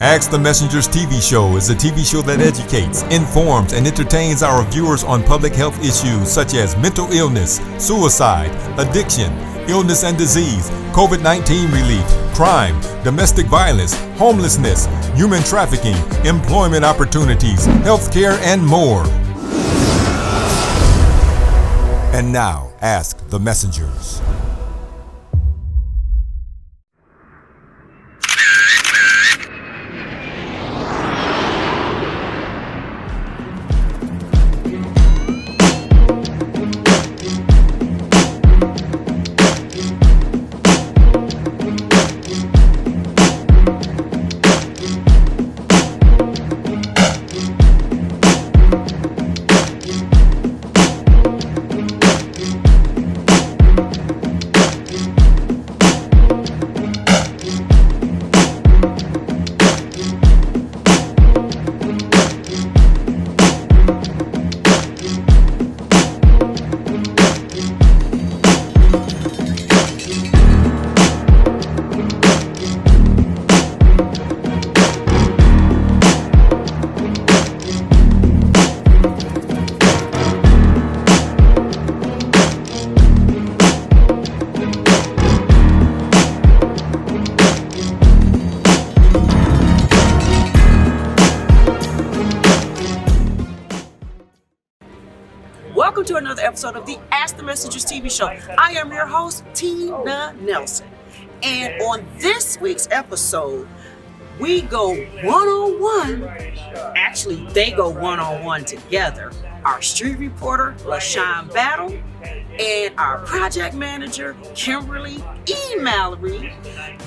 Ask the Messengers TV show is a TV show that educates, informs, and entertains our viewers on public health issues such as mental illness, suicide, addiction, illness and disease, COVID-19 relief, crime, domestic violence, homelessness, human trafficking, employment opportunities, healthcare, and more. And now, Ask the Messengers. Welcome to another episode of the Ask the Messengers TV show. I am your host, Tina Nelson. And on this week's episode, we go one-on-one. Actually, they go one-on-one together. Our street reporter, LaShawn Battle, and our project manager, Kimberly E. Mallory.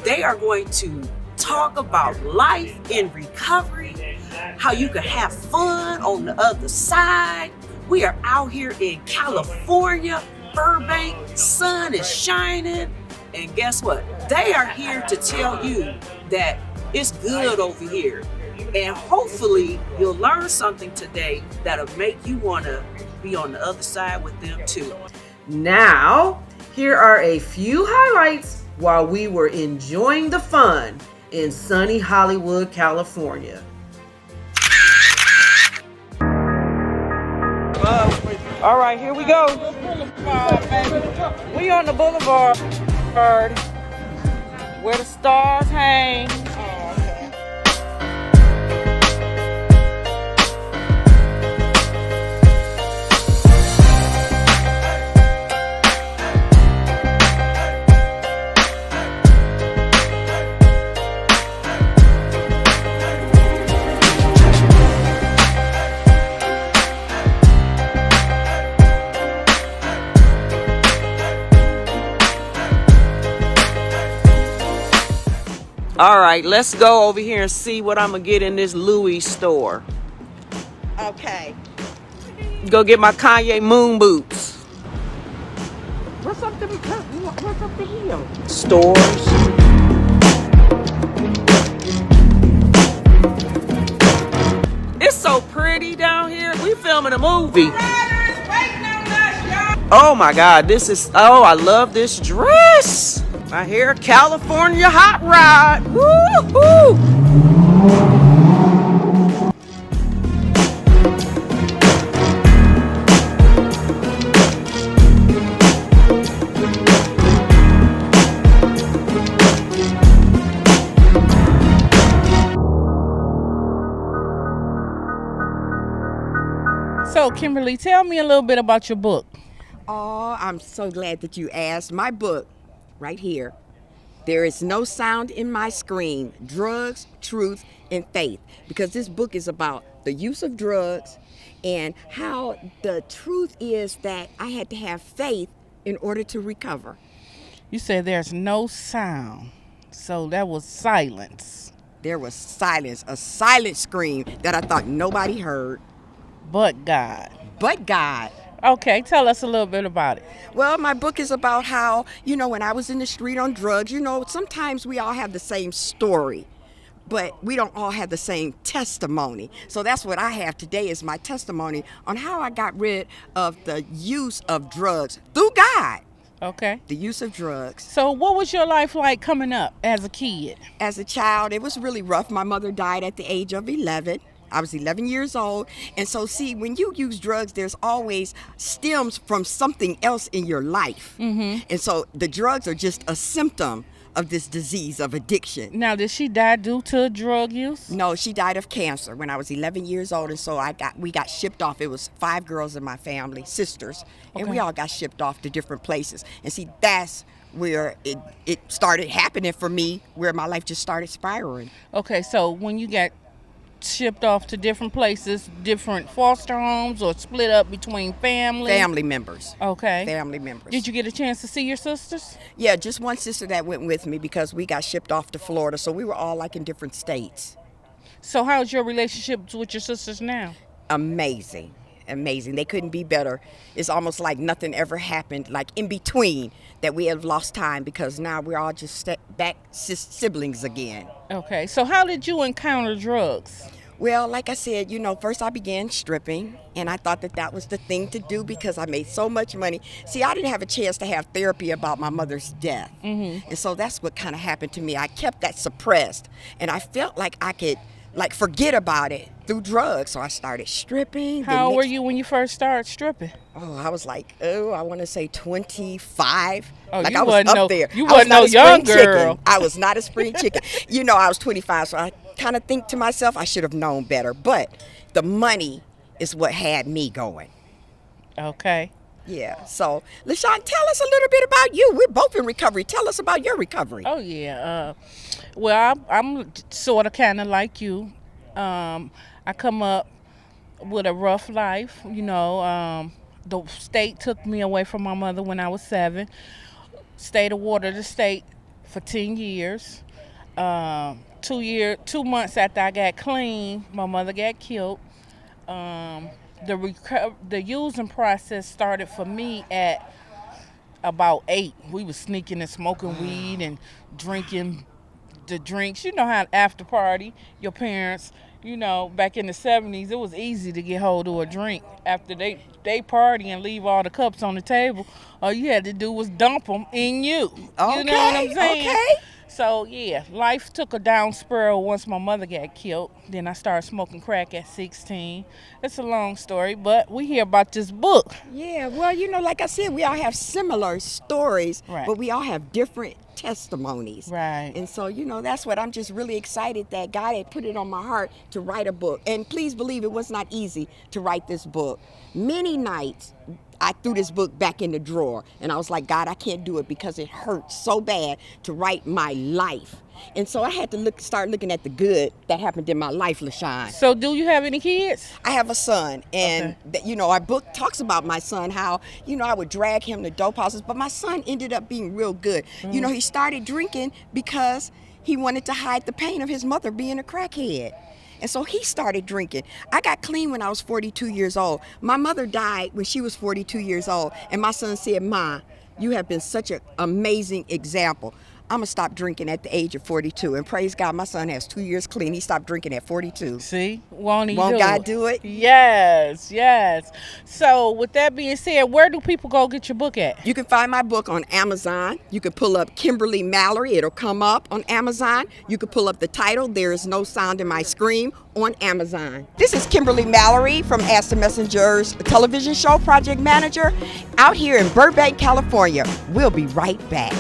They are going to talk about life in recovery, how you can have fun on the other side. We are out here in California, Burbank, sun is shining, and guess what? They are here to tell you that it's good over here. And hopefully you'll learn something today that'll make you want to be on the other side with them too. Now, here are a few highlights while we were enjoying the fun in sunny Hollywood, California. All right, here we go. We on the boulevard where the stars hang. All right, let's go over here and see what I'm going to get in this Louis store. Okay. Go get my Kanye moon boots. What's up to here? Stores. It's so pretty down here. We filming a movie. Oh my God, I love this dress. I hear California hot rod. Woo-hoo! So, Kimberly, tell me a little bit about your book. Oh, I'm so glad that you asked. My book, right here. There is no sound in my scream. Drugs, truth, and faith. Because this book is about the use of drugs and how the truth is that I had to have faith in order to recover. You said there's no sound. So that was silence. There was silence, a silent scream that I thought nobody heard. But God. But God. Okay, tell us a little bit about it. Well, my book is about how, when I was in the street on drugs, sometimes we all have the same story, but we don't all have the same testimony. So that's what I have today is my testimony on how I got rid of the use of drugs through God. Okay. The use of drugs. So what was your life like coming up as a kid? As a child, it was really rough. My mother died at the age of 11. I was 11 years old. And so, see, when you use drugs, there's always stems from something else in your life. Mm-hmm. And so the drugs are just a symptom of this disease of addiction. Now, did she die due to drug use? No, she died of cancer when I was 11 years old, and so we got shipped off. It was 5 girls in my family, sisters, and we all got shipped off to different places. And see, that's where it started happening for me, where my life just started spiraling. Okay, so when you got shipped off to different places, different foster homes, or split up between family members. Okay. Family members. Did you get a chance to see your sisters? Yeah, just one sister that went with me because we got shipped off to Florida, so we were all like in different states. So how's your relationships with your sisters now? Amazing. They couldn't be better. It's almost like nothing ever happened, like in between, that we have lost time, because now we're all just back siblings again. Okay, so how did you encounter drugs? Well, like I said, first I began stripping, and I thought that was the thing to do because I made so much money. See, I didn't have a chance to have therapy about my mother's death. Mm-hmm. And so that's what kind of happened to me. I kept that suppressed, and I felt like I could forget about it through drugs. So I started stripping. How old were you when you first started stripping? Oh, I was I want to say 25. Oh, like you I was wasn't up there. You wasn't no young girl. I was not a spring chicken. I was 25, so I kind of think to myself, I should have known better. But the money is what had me going. Okay. Yeah. So, LaShawn, tell us a little bit about you. We're both in recovery. Tell us about your recovery. Oh, yeah. Well, I'm sort of kind of like you. I come up with a rough life. The state took me away from my mother when I was 7. Stayed awarded the state for 10 years. 2 months after I got clean, my mother got killed. The using process started for me at about 8. We was sneaking and smoking weed and drinking the drinks. You know how after party, your parents, back in the 70s, it was easy to get hold of a drink. After they party and leave all the cups on the table, all you had to do was dump them in you. Okay, you know what I'm saying? Okay. So, yeah, life took a down spiral once my mother got killed. Then I started smoking crack at 16. It's a long story, but we hear about this book. Yeah, well, like I said, we all have similar stories, right, but we all have different testimonies. Right. And so, that's what I'm just really excited that God had put it on my heart to write a book. And please believe it was not easy to write this book. Many nights, I threw this book back in the drawer, and I was like, God, I can't do it because it hurts so bad to write my life. And so I had to start looking at the good that happened in my life, LaShawn. So do you have any kids? I have a son, and our book talks about my son, how, I would drag him to dope houses, but my son ended up being real good. He started drinking because he wanted to hide the pain of his mother being a crackhead. And so he started drinking. I got clean when I was 42 years old. My mother died when she was 42 years old. And my son said, Ma, you have been such an amazing example. I'm going to stop drinking at the age of 42. And praise God, my son has 2 years clean. He stopped drinking at 42. See? Won't God do it? Yes. So with that being said, where do people go get your book at? You can find my book on Amazon. You can pull up Kimberly Mallory. It'll come up on Amazon. You can pull up the title, There Is No Sound in My Scream, on Amazon. This is Kimberly Mallory from Ask the Messenger's television show, Project Manager, out here in Burbank, California. We'll be right back.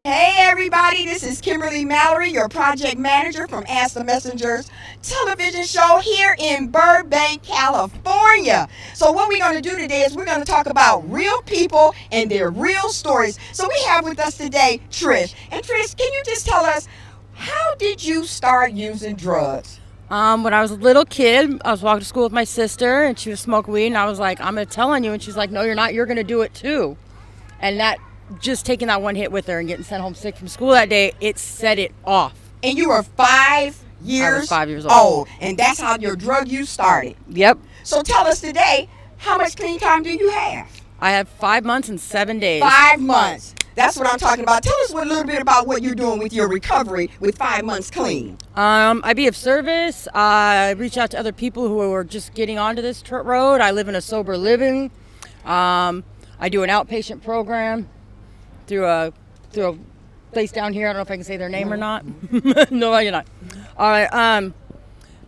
Hey everybody, this is Kimberly Mallory, your project manager from Ask the Messenger's television show here in Burbank, California. So what we're going to do today is we're going to talk about real people and their real stories. So we have with us today Trish. And Trish, can you just tell us, how did you start using drugs? When I was a little kid, I was walking to school with my sister and she was smoking weed and I was like, I'm going to tell on you. And she's like, no, you're not. You're going to do it too. And that, just taking that one hit with her and getting sent home sick from school that day, it set it off. And you were 5 years I was 5 years old. And that's how your drug use started. Yep. So tell us today, how much clean time do you have? I had 5 months and 7 days. 5 months. That's what I'm talking about. Tell us a little bit about what you're doing with your recovery with 5 months clean. I be of service. I reach out to other people who are just getting onto this road. I live in a sober living. I do an outpatient program through a place down here. I don't know if I can say their name or not. No, you're not. All right.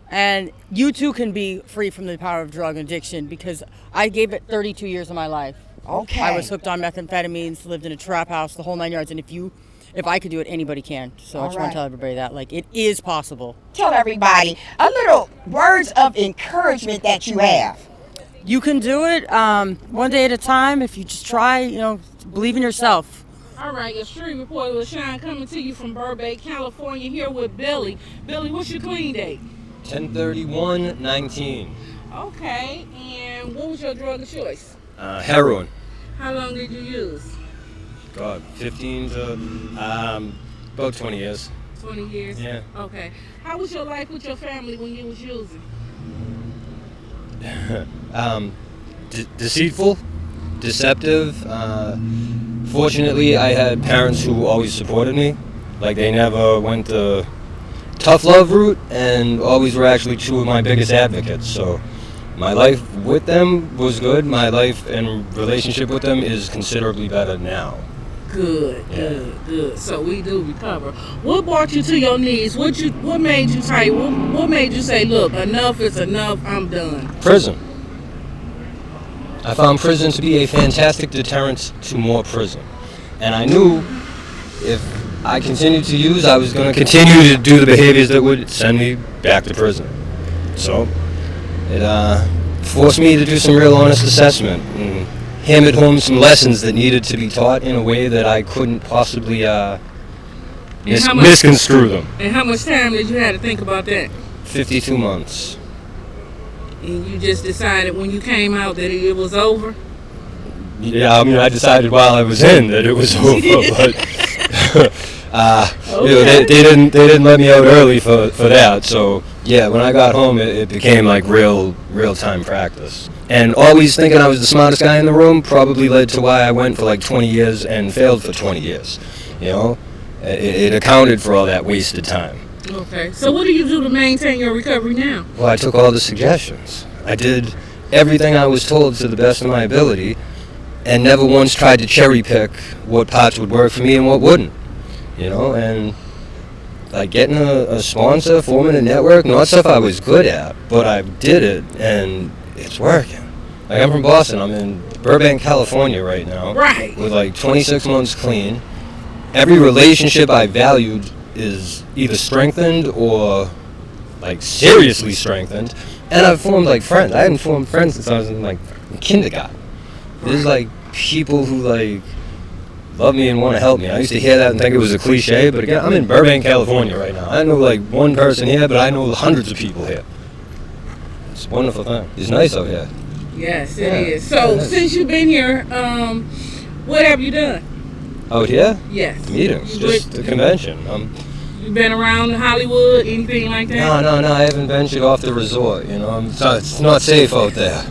And you too can be free from the power of drug addiction because I gave it 32 years of my life. Okay. I was hooked on methamphetamines, lived in a trap house, the whole 9 yards. And if I could do it, anybody can. So I just want to tell everybody that, like, it is possible. Tell everybody a little words of encouragement that you have. You can do it one day at a time. If you just try, believe in yourself. All right, Extreme Reporter LaShawn coming to you from Burbank, California, here with Billy. Billy, what's your clean date? 10/31/19. Okay, and what was your drug of choice? Heroin. How long did you use? God, 15 to about 20 years. 20 years? Yeah. Okay. How was your life with your family when you was using? Deceitful, deceptive. Fortunately, I had parents who always supported me. Like, they never went the tough love route and always were actually two of my biggest advocates. So my life with them was good. My life and relationship with them is considerably better now. Good, good. So we do recover. What brought you to your knees? What made you say? What made you say, "Look, enough is enough. I'm done"? Prison. I found prison to be a fantastic deterrent to more prison, and I knew if I continued to use, I was going to continue to do the behaviors that would send me back to prison. So it forced me to do some real honest assessment and hammered home some lessons that needed to be taught in a way that I couldn't possibly misconstrue them. And how much time did you have to think about that? 52 months. And you just decided when you came out that it was over? Yeah, I mean, I decided while I was in that it was over, but they didn't let me out early for that. So yeah, when I got home, it became like real time practice. And always thinking I was the smartest guy in the room probably led to why I went for like 20 years and failed for 20 years. It accounted for all that wasted time. Okay. So what do you do to maintain your recovery now? Well, I took all the suggestions. I did everything I was told to the best of my ability, and never once tried to cherry pick what parts would work for me and what wouldn't. And like getting a sponsor, forming a network, not stuff I was good at, but I did it, and it's working. Like, I'm from Boston. I'm in Burbank, California right now. Right. With like 26 months clean. Every relationship I valued is either strengthened or like seriously strengthened, and I've formed like friends. I hadn't formed friends since I was in like kindergarten. There's like people who like love me and want to help me. I used to hear that and think it was a cliche, but again, I'm in Burbank, California right now. I know like one person here, but I know hundreds of people here. It's a wonderful thing. It's nice out here. Yes, it is. So since you've been here, what have you done? Out here? Yes. Meetings, just the convention. You been around Hollywood, anything like that? No, I haven't ventured off the resort, it's not safe out there.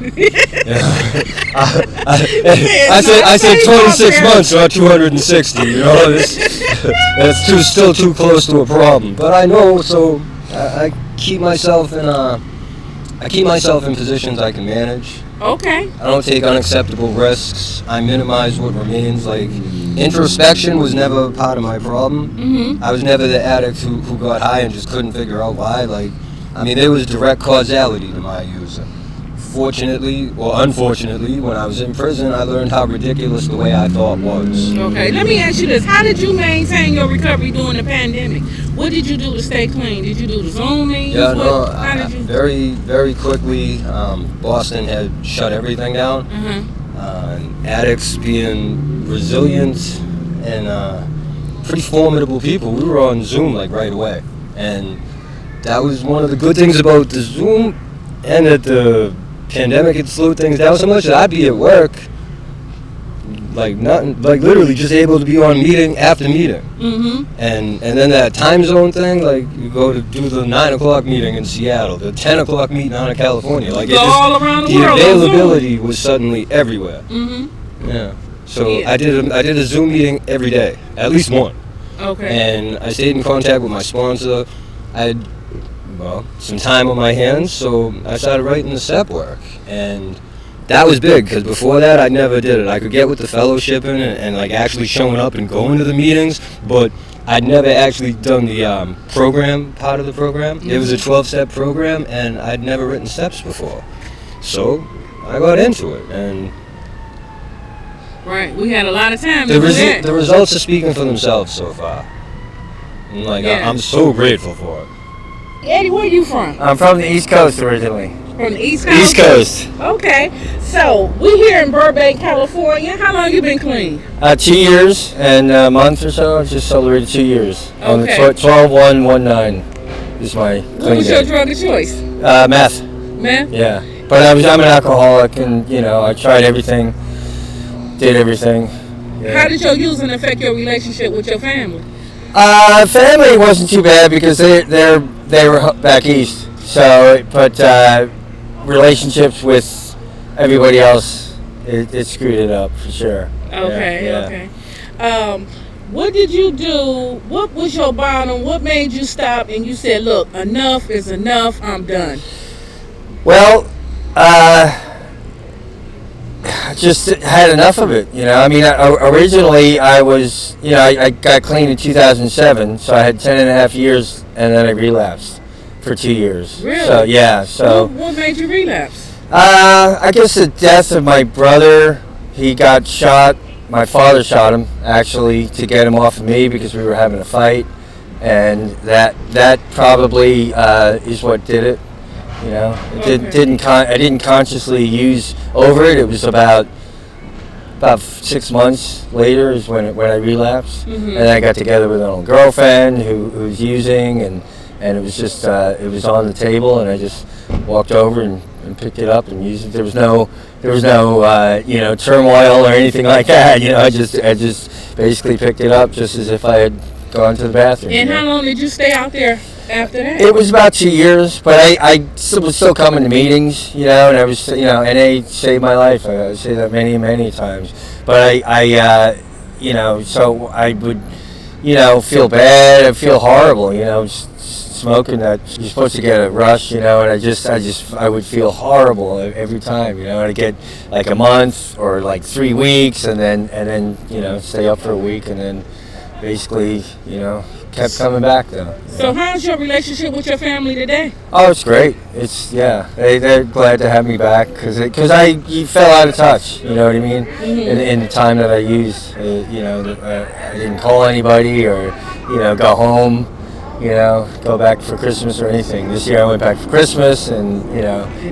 I said 26 months, not 260, that's still too close to a problem. But I know, so I keep myself in positions I can manage. Okay. I don't take unacceptable risks. I minimize what remains. Like, introspection was never part of my problem. Mm-hmm. I was never the addict who got high and just couldn't figure out why. There was direct causality to my using. Fortunately, or unfortunately, when I was in prison, I learned how ridiculous the way I thought was. Okay, let me ask you this. How did you maintain your recovery during the pandemic? What did you do to stay clean? Did you do the Zoom meetings? Yeah, very, very quickly, Boston had shut everything down. Mm-hmm. Addicts being resilient and pretty formidable people. We were on Zoom like right away. And that was one of the good things about the Zoom, and that the pandemic had slowed things down so much that I'd be at work, literally just able to be on meeting after meeting. Mm-hmm. And then that time zone thing, like you go to do the 9 o'clock meeting in Seattle, the 10 o'clock meeting out in California. Like all around the world. The availability was suddenly everywhere. Mm-hmm. Yeah. So yeah. I did a Zoom meeting every day, at least one. Okay. And I stayed in contact with my sponsor. I had some time on my hands, so I started writing the step work. And that was big, because before that I never did it. I could get with the fellowshipping and like actually showing up and going to the meetings, but I'd never actually done the program part of the program. It was a 12-step program, and I'd never written steps before. So I got into it, and Right. We had a lot of time to do that. the results are speaking for themselves so far. And like Yeah. I'm so grateful for it. Eddie, where you from? I'm from the East Coast originally. From the East Coast? East Coast. Okay. So, we here in Burbank, California. How long you been clean? 2 years and a month or so. I just celebrated 2 years. On the Okay. 12/1/19 is my What clean was your day. drug of choice? Meth. Meth? Yeah. But I'm an alcoholic, and I tried everything, did everything. Yeah. How did your using affect your relationship with your family? Family wasn't too bad because they were back east. So, but relationships with everybody else, it screwed it up for sure. Okay, Yeah. okay. What did you do? What was your bottom? What made you stop and you said, look, enough is enough, I'm done? Well, I just had enough of it. I mean, originally I was, I got clean in 2007, so I had 10 and a half years, and then I relapsed for 2 years. Really? So, yeah, so. What made you relapse? I guess the death of my brother. He got shot. My father shot him, actually, to get him off of me because we were having a fight, and that probably is what did it. I didn't consciously use over it. It was about 6 months later is when I relapsed, and then I got together with an old girlfriend who was using, and it was just it was on the table, and I just walked over and picked it up and used it. There was no turmoil or anything like that. I just basically picked it up just as if I had gone to the bathroom. And how long did you stay out there after that? It was about 2 years, but I was still coming to meetings, and I was, NA saved my life. I say that many, many times. But so I would, feel bad, I'd feel horrible, smoking that you're supposed to get a rush, and I would feel horrible every time, and I'd get like a month or like 3 weeks, and then stay up for a week, and then basically, kept coming back though. So how's your relationship with your family today? Oh, it's great. They're glad to have me back because you fell out of touch. You know what I mean? In the time that I used, I didn't call anybody or go home, go back for Christmas or anything. This year I went back for Christmas, and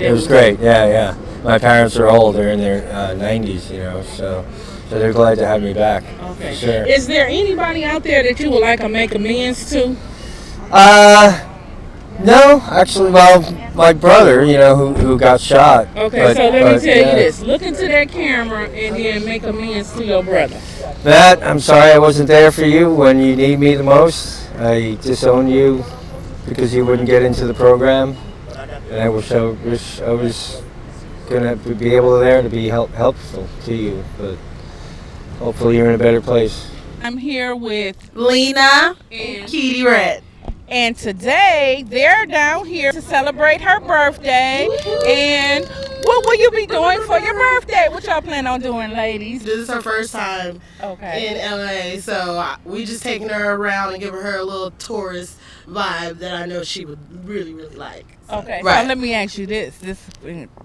it was great. Yeah. My parents are old; they're in their 90s, so they're glad to have me back. Okay. Sure. Is there anybody out there that you would like to make amends to? No, actually, well, my brother, who got shot. Okay, so let me tell you this. Look into that camera and then make amends to your brother. Matt, I'm sorry I wasn't there for you when you need me the most. I disowned you because you wouldn't get into the program. And I wish I was going to be able to be helpful to you, but hopefully you're in a better place. I'm here with Lena and Kitty Rat. And today, they're down here to celebrate her birthday. And what will you be doing for your birthday? What y'all plan on doing, ladies? This is her first time Okay. in LA, so we just taking her around and giving her a little tourist vibe that I know she would really, really like. Okay, Right. so let me ask you this.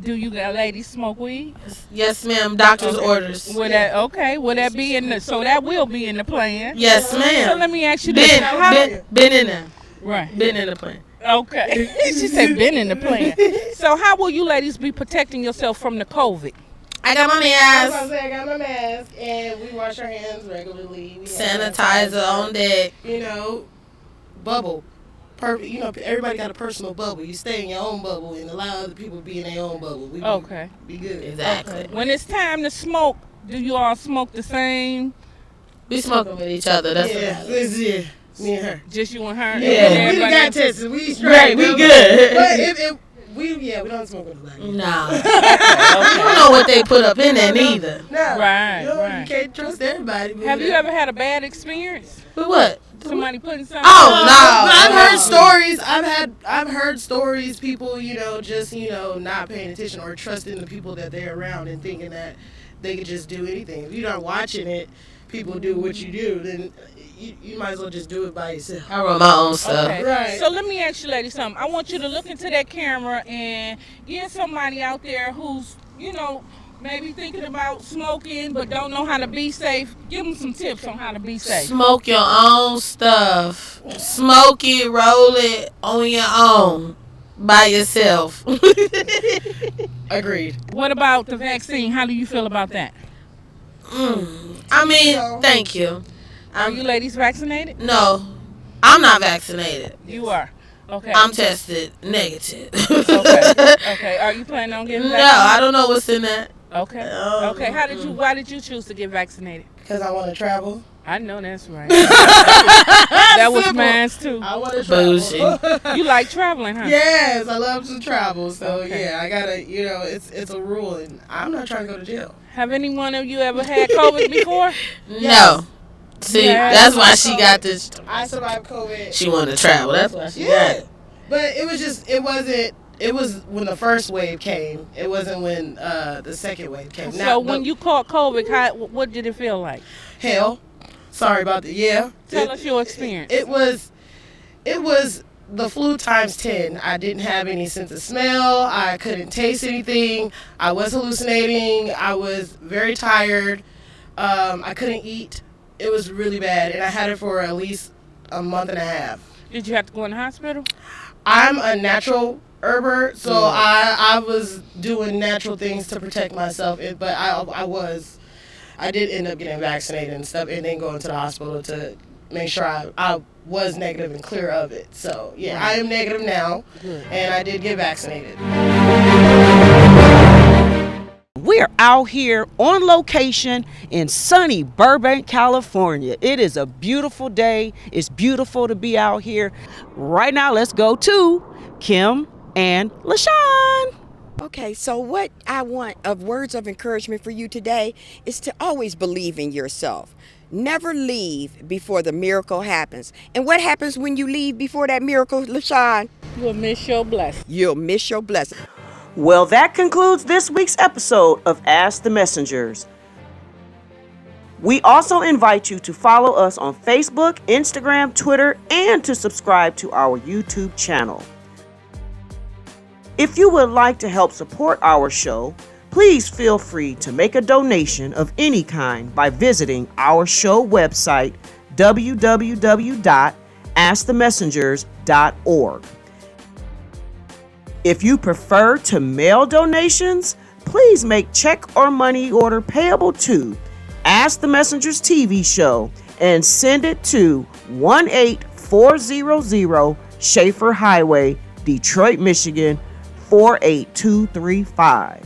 Do you ladies smoke weed? Yes, ma'am. Doctor's orders. Will that be in the, so that will be in the plan? Yes, So ma'am. let me ask you this. Been in there. Right. Been in the plan. Okay. She said been in the plan. So how will you ladies be protecting yourself from the COVID? I got my mask. I got my mask, and we wash our hands regularly. We Sanitizer on deck. Bubble. Perfect. Everybody got a personal bubble. You stay in your own bubble and allow other people to be in their own bubble. Okay. Be good. Exactly. When it's time to smoke, do you all smoke the same? We smoking with each other. That's Yeah, about it. yeah. Me and her. Just you and her? Yeah, And we done everybody got else? tested. We straight. Right, we good. But we don't smoke with black. Nah. You don't know what they put up in there neither. No. Right, You right. can't trust everybody. Have you ever had a bad experience? With what? Somebody putting something. Oh no! I've heard stories. I've heard stories. People, just not paying attention or trusting the people that they're around and thinking that they could just do anything. If you're not watching it, people do what you do. Then you might as well just do it by yourself. I wrote my own stuff. Okay. Right. So let me ask you, lady, something. I want you to look into that camera and get somebody out there who's, maybe thinking about smoking but don't know how to be safe. Give them some tips on how to be safe. Smoke your own stuff. Smoke it, roll it on your own by yourself. Agreed. What about the vaccine? How do you feel about that? I mean, thank you. Are you ladies vaccinated? No, I'm not vaccinated. You are. Okay. I'm tested negative. Okay. Are you planning on getting vaccinated? No, I don't know what's in that. Okay. Okay. Why did you choose to get vaccinated? Because I want to travel. I know that's right. That was mine too. I want to travel. You like traveling, huh? Yes, I love to travel. So yeah, I gotta, it's a rule, and I'm not trying to go to jail. Have any one of you ever had COVID before? No. See, that's why she got this. I survived COVID. She wanted to travel. That's why she got it. But it was when the first wave came. It wasn't when the second wave came. So when you caught COVID, what did it feel like? Hell. Sorry about that. Yeah. Tell us your experience. It was the flu times 10. I didn't have any sense of smell. I couldn't taste anything. I was hallucinating. I was very tired. I couldn't eat. It was really bad, and I had it for at least a month and a half. Did you have to go in the hospital? I'm a natural herber, so I was doing natural things to protect myself. But I did end up getting vaccinated and stuff, and then going to the hospital to make sure I was negative and clear of it. So yeah, I am negative now, and I did get vaccinated. We're out here on location in sunny Burbank, California. It is a beautiful day. It's beautiful to be out here. Right now, let's go to Kim and LaShawn. Okay, so what I want of words of encouragement for you today is to always believe in yourself. Never leave before the miracle happens. And what happens when you leave before that miracle, LaShawn? You'll miss your blessing. You'll miss your blessing. Well, that concludes this week's episode of Ask the Messengers. We also invite you to follow us on Facebook, Instagram, Twitter, and to subscribe to our YouTube channel. If you would like to help support our show, please feel free to make a donation of any kind by visiting our show website, www.askthemessengers.org. If you prefer to mail donations, please make check or money order payable to Ask the Messengers TV show and send it to 18400 Schaefer Highway, Detroit, Michigan 48235.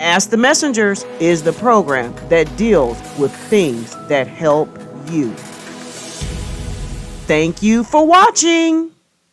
Ask the Messengers is the program that deals with things that help you. Thank you for watching.